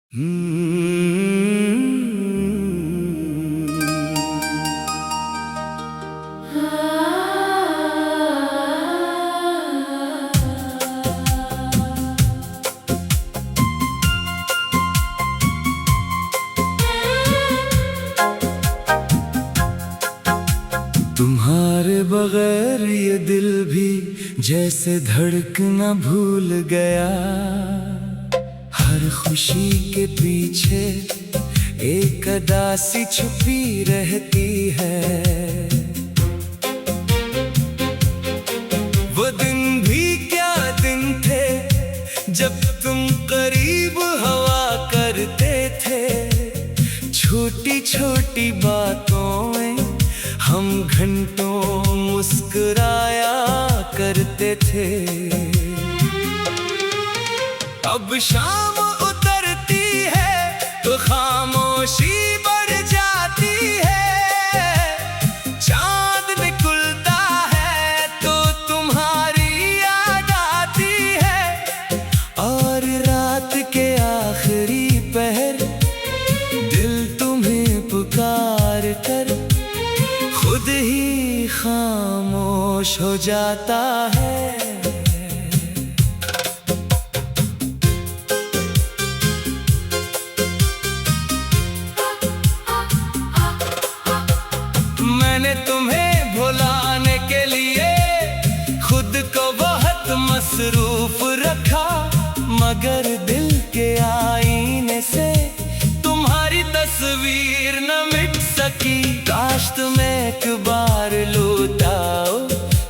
तुम्हारे बगैर ये दिल भी जैसे धड़कना भूल गया। हर खुशी के पीछे एक अदा सी छुपी रहती है। वो दिन भी क्या दिन थे जब तुम करीब हवा करते थे। छोटी छोटी बातों में हम घंटों मुस्कुराया करते थे। अब शाम उतरती है तो खामोशी बढ़ जाती है। चांद निकलता है तो तुम्हारी याद आती है। और रात के आखिरी पहर दिल तुम्हें पुकार कर खुद ही खामोश हो जाता है। मैंने तुम्हें भुलाने के लिए खुद को बहुत मसरूफ रखा, मगर दिल के आईने से तुम्हारी तस्वीर न मिट सकी। काश तुम एक बार लौटाओ,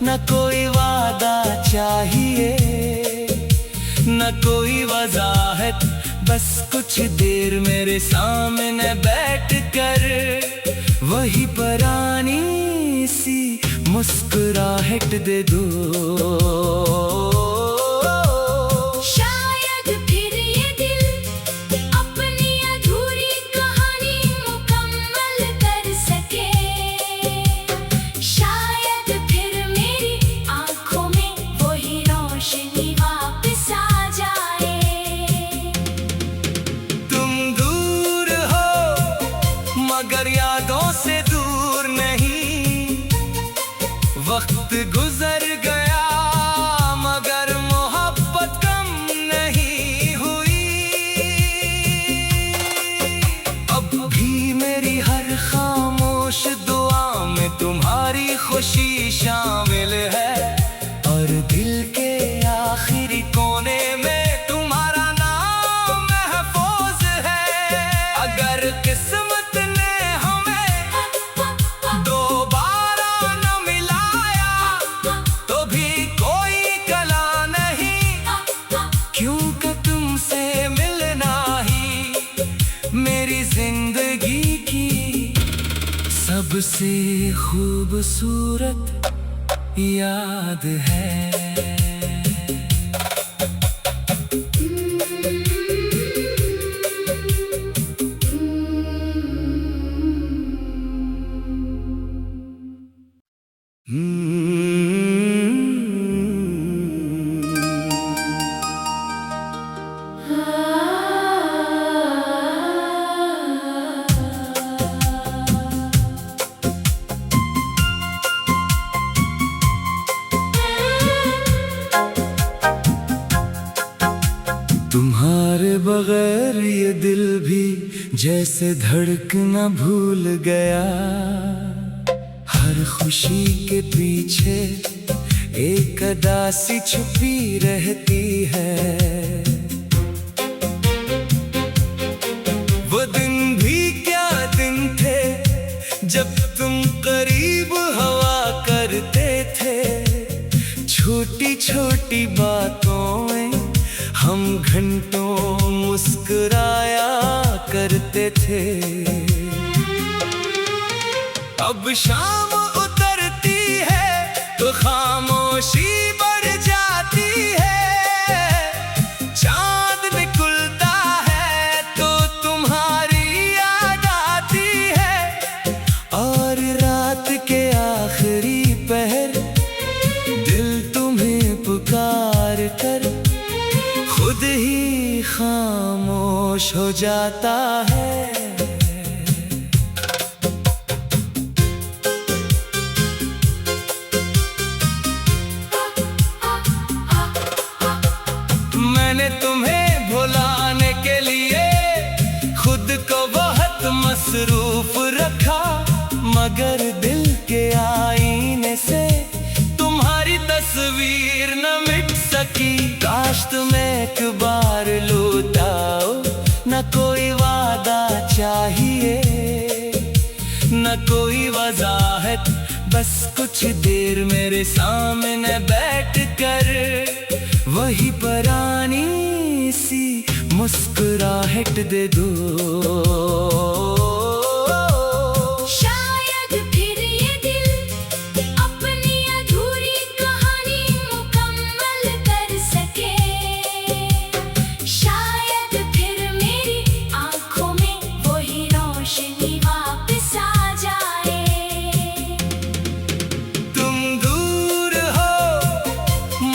न कोई वादा चाहिए न कोई वजाहत, बस कुछ देर मेरे सामने बैठ कर वही पुरानी सी मुस्कुराहट दे दो। मगर यादों से दूर नहीं, वक्त गुजर गया मगर मोहब्बत कम नहीं हुई। अब भी मेरी हर खामोश दुआ में तुम्हारी खुशी शामिल है। और दिल के आखिरी कोने में तुम्हारा नाम महफूज है। अगर किस्मत मेरी जिंदगी की सबसे खूबसूरत याद है। तुम्हारे बगैर ये दिल भी जैसे धड़कना भूल गया। हर खुशी के पीछे एक अदा सी छुपी रहती है। वो दिन भी क्या दिन थे जब तुम करीब हवा करते थे। छोटी छोटी बातों में हम घंटों मुस्कुराया करते थे। अब शाम उतरती है तो खामोशी बढ़ जाती है। चांद निकलता है तो तुम्हारी याद आती है। और रात के आखिरी पहर दिल तुम्हें पुकार कर खुद ही खामोश खामोश हो जाता है। मैंने तुम्हें भुलाने के लिए खुद को बहुत मसरूफ रखा, मगर दिल के आईने से तुम्हारी तस्वीर न मिट सकी। काश तुम एक बार लौटाओ, न कोई वादा चाहिए, न कोई वजाहत, बस कुछ देर मेरे सामने बैठकर वही पुरानी सी मुस्कुराहट दे दो। शायद फिर ये दिल अपनी अधूरी कहानी मुकम्मल कर सके, शायद फिर मेरी आंखों में वही रोशनी वापस आ जाए। तुम दूर हो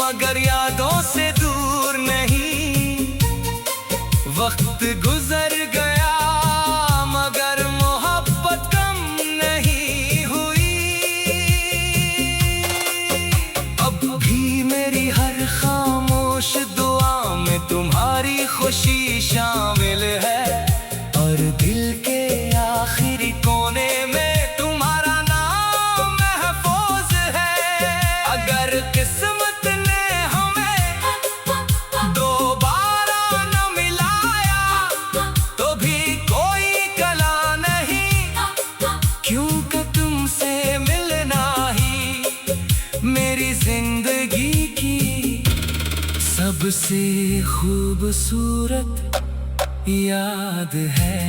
मगर यादों से दूर नहीं, वक्त गुजर गया मगर मोहब्बत कम नहीं हुई। अब भी मेरी हर खामोश दुआ में तुम्हारी खुशी शामिल है, और दिल के आखिरी कोने में तुम्हारा नाम महफूज है। अगर किस्मत ने हमें दोबारा न मिलाया तो भी कोई कला नहीं, क्योंकि तुमसे मिलना ही मेरी जिंदगी की सबसे खूबसूरत याद है।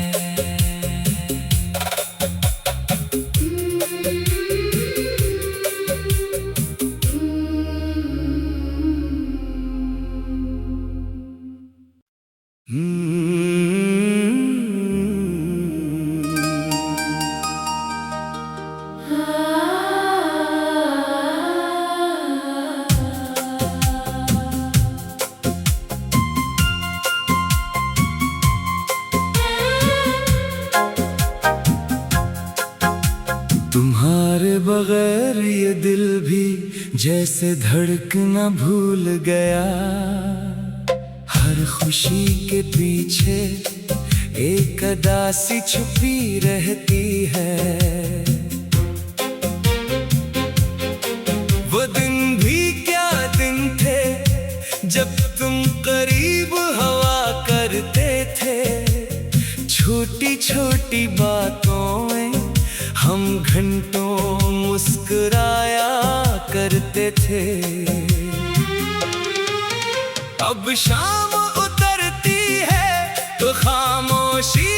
तुम्हारे बगैर ये दिल भी जैसे धड़कना भूल गया। हर खुशी के पीछे एक अदा सी छुपी रहती है। वो दिन भी क्या दिन थे जब तुम करीब हवा करते थे। छोटी छोटी बातों में हम घंटों मुस्कुराया करते थे। अब शाम उतरती है तो खामोशी